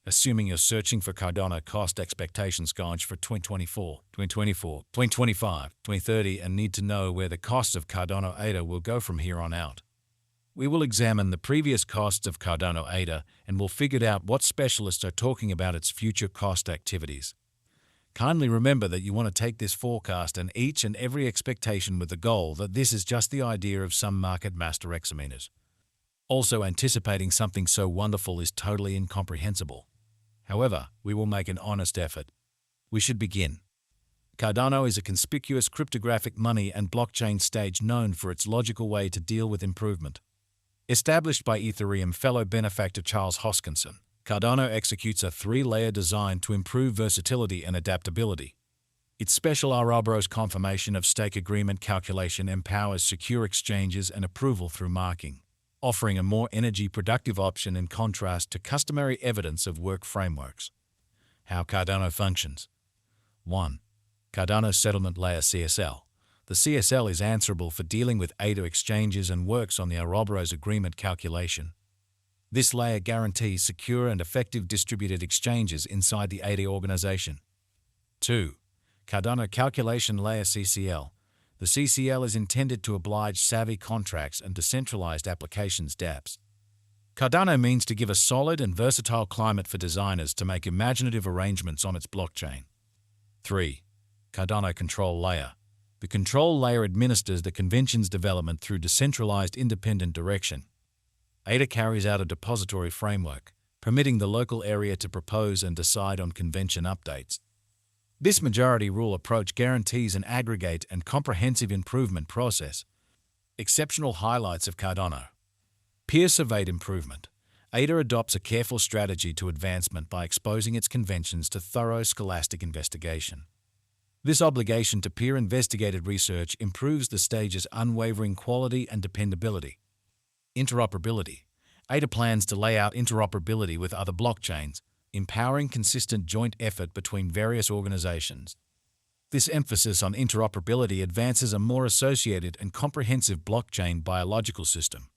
Assuming you're searching for Cardano cost expectations gauge for 2024, 2024, 2025, 2030 and need to know where the cost of Cardano ADA will go from here on out. We will examine the previous costs of Cardano ADA and will figure out what specialists are talking about its future cost activities. Kindly remember that you want to take this forecast and each and every expectation with the goal that this is just the idea of some market master examiners. Also, anticipating something so wonderful is totally incomprehensible. However, we will make an honest effort. We should begin. Cardano is a conspicuous cryptographic money and blockchain stage known for its logical way to deal with improvement. Established by Ethereum fellow benefactor Charles Hoskinson, Cardano executes a three-layer design to improve versatility and adaptability. Its special Ouroboros confirmation of stake agreement calculation empowers secure exchanges and approval through marking, offering a more energy-productive option in contrast to customary evidence of work frameworks. How Cardano functions. 1. Cardano Settlement Layer CSL. The CSL is answerable for dealing with ADA exchanges and works on the Ouroboros agreement calculation. This layer guarantees secure and effective distributed exchanges inside the ADA organization. 2. Cardano Calculation Layer CCL. The CCL is intended to oblige savvy contracts and decentralized applications dApps. Cardano means to give a solid and versatile climate for designers to make imaginative arrangements on its blockchain. 3. Cardano Control Layer. The control layer administers the convention's development through decentralized independent direction. ADA carries out a depository framework, permitting the local area to propose and decide on convention updates. This majority rule approach guarantees an aggregate and comprehensive improvement process. Exceptional highlights of Cardano. Peer-surveyed improvement. ADA adopts a careful strategy to advancement by exposing its conventions to thorough scholastic investigation. This obligation to peer-investigated research improves the stage's unwavering quality and dependability. Interoperability. ADA plans to lay out interoperability with other blockchains, empowering consistent joint effort between various organizations. This emphasis on interoperability advances a more associated and comprehensive blockchain biological system.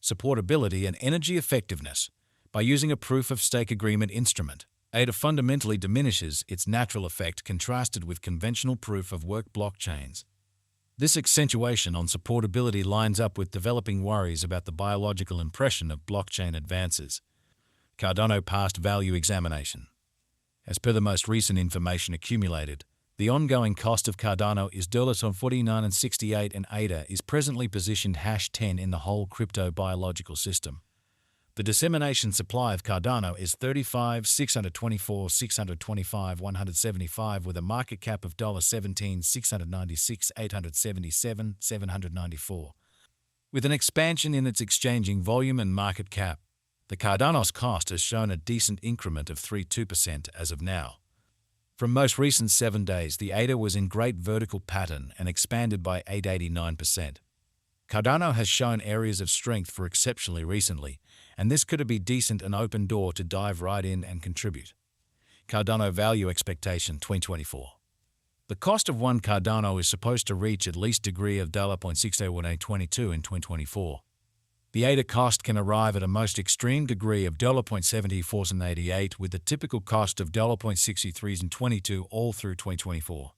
Supportability and energy effectiveness. By using a proof-of-stake agreement instrument, ADA fundamentally diminishes its natural effect contrasted with conventional proof-of-work blockchains. This accentuation on supportability lines up with developing worries about the biological impression of blockchain advances. Cardano Past Value Examination. As per the most recent information accumulated, the ongoing cost of Cardano is $49.68 and ADA is presently positioned #10 in the whole crypto biological system. The dissemination supply of Cardano is 35, 624, 625, 175 with a market cap of $17, 696, 877, 794. With an expansion in its exchanging volume and market cap, the Cardano's cost has shown a decent increment of 3.2% as of now. From most recent 7 days, the ADA was in great vertical pattern and expanded by 8.89%. Cardano has shown areas of strength for exceptionally recently, and this could be decent an open door to dive right in and contribute. Cardano Value Expectation 2024. The cost of one Cardano is supposed to reach at least degree of $6.1822 in 2024. The ADA cost can arrive at a most extreme degree of $0.7488 with the typical cost of $0.6322 all through 2024.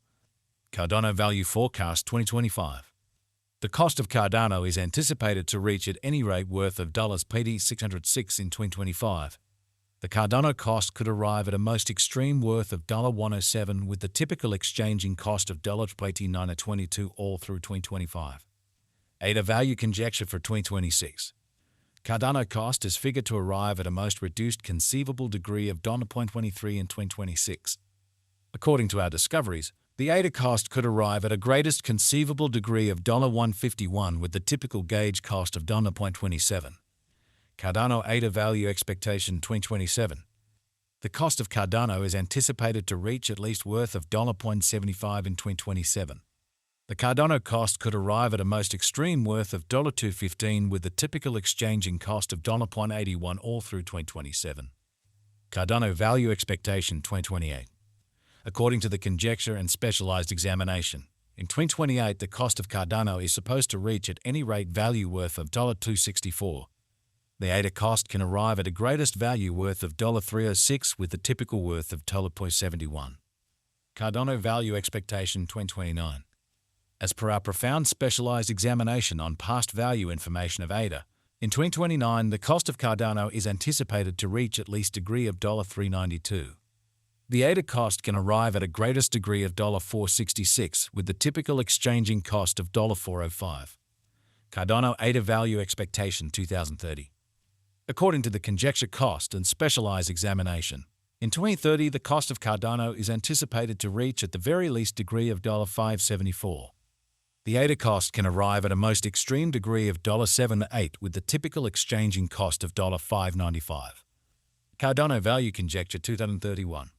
Cardano Value Forecast 2025. The cost of Cardano is anticipated to reach at any rate worth of $606 in 2025. The Cardano cost could arrive at a most extreme worth of $107 with the typical exchanging cost of $89.22 all through 2025. ADA Value Conjecture for 2026. Cardano cost is figured to arrive at a most reduced conceivable degree of $0.23 in 2026. According to our discoveries, the ADA cost could arrive at a greatest conceivable degree of $151 with the typical gauge cost of $0.27. Cardano ADA Value Expectation 2027. The cost of Cardano is anticipated to reach at least worth of $0.75 in 2027. The Cardano cost could arrive at a most extreme worth of $2.15 with the typical exchanging cost of $0.81 all through 2027. Cardano Value Expectation 2028. According to the conjecture and specialized examination, in 2028 the cost of Cardano is supposed to reach at any rate value worth of $2.64. The ADA cost can arrive at a greatest value worth of $306 with the typical worth of $0.71. Cardano value expectation 2029. As per our profound specialized examination on past value information of ADA, in 2029 the cost of Cardano is anticipated to reach at least degree of $392. The ADA cost can arrive at a greatest degree of $466 with the typical exchanging cost of $405. Cardano ADA value expectation 2030. According to the conjecture cost and specialized examination, in 2030 the cost of Cardano is anticipated to reach at the very least degree of $574. The ADA cost can arrive at a most extreme degree of $708 with the typical exchanging cost of $595. Cardano value conjecture 2031.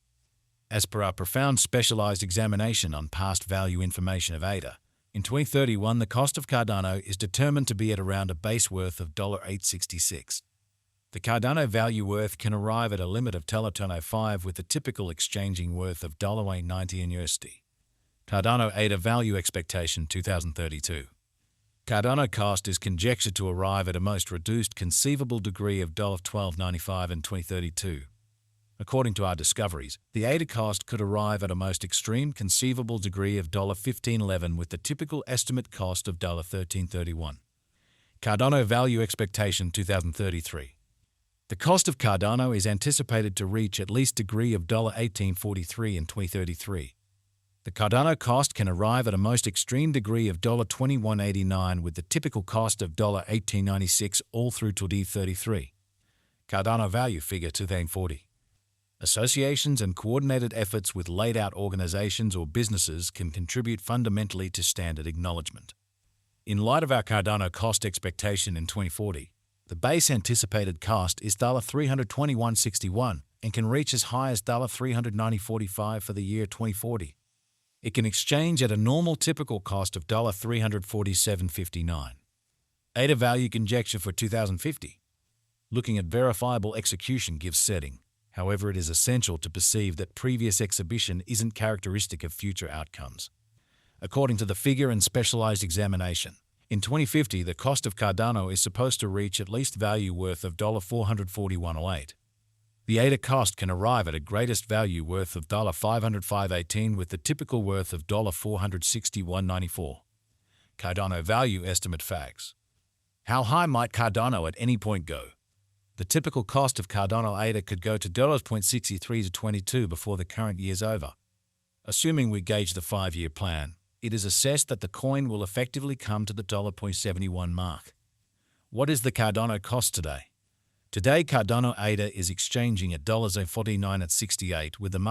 As per our profound specialized examination on past value information of ADA, in 2031 the cost of Cardano is determined to be at around a base worth of $866. The Cardano value worth can arrive at a limit of $10.05 with the typical exchanging worth of $890 in USD. Cardano ADA value expectation 2032. Cardano cost is conjectured to arrive at a most reduced conceivable degree of $12.95 in 2032. According to our discoveries, the ADA cost could arrive at a most extreme conceivable degree of $15.11 with the typical estimate cost of $13.31. Cardano value expectation 2033. The cost of Cardano is anticipated to reach at least degree of $18.43 in 2033. The Cardano cost can arrive at a most extreme degree of $21.89 with the typical cost of $18.96 all through 2033. Cardano value figure 2040. Associations and coordinated efforts with laid-out organizations or businesses can contribute fundamentally to standard acknowledgement. In light of our Cardano cost expectation in 2040, the base anticipated cost is $321.61 and can reach as high as $390.45 for the year 2040. It can exchange at a normal typical cost of $347.59. ADA value conjecture for 2050. Looking at verifiable execution gives setting. However, it is essential to perceive that previous exhibition isn't characteristic of future outcomes. According to the figure and specialized examination, in 2050 the cost of Cardano is supposed to reach at least value worth of $441.08. The ADA cost can arrive at a greatest value worth of $505.18 with the typical worth of $461.94. Cardano value estimate facts. How high might Cardano at any point go? The typical cost of Cardano ADA could go to $0.63 to 22 before the current year's over. Assuming we gauge the 5-year plan, it is assessed that the coin will effectively come to the $0.71 mark. What is the Cardano cost today? Today, Cardano ADA is exchanging at $49.68 with the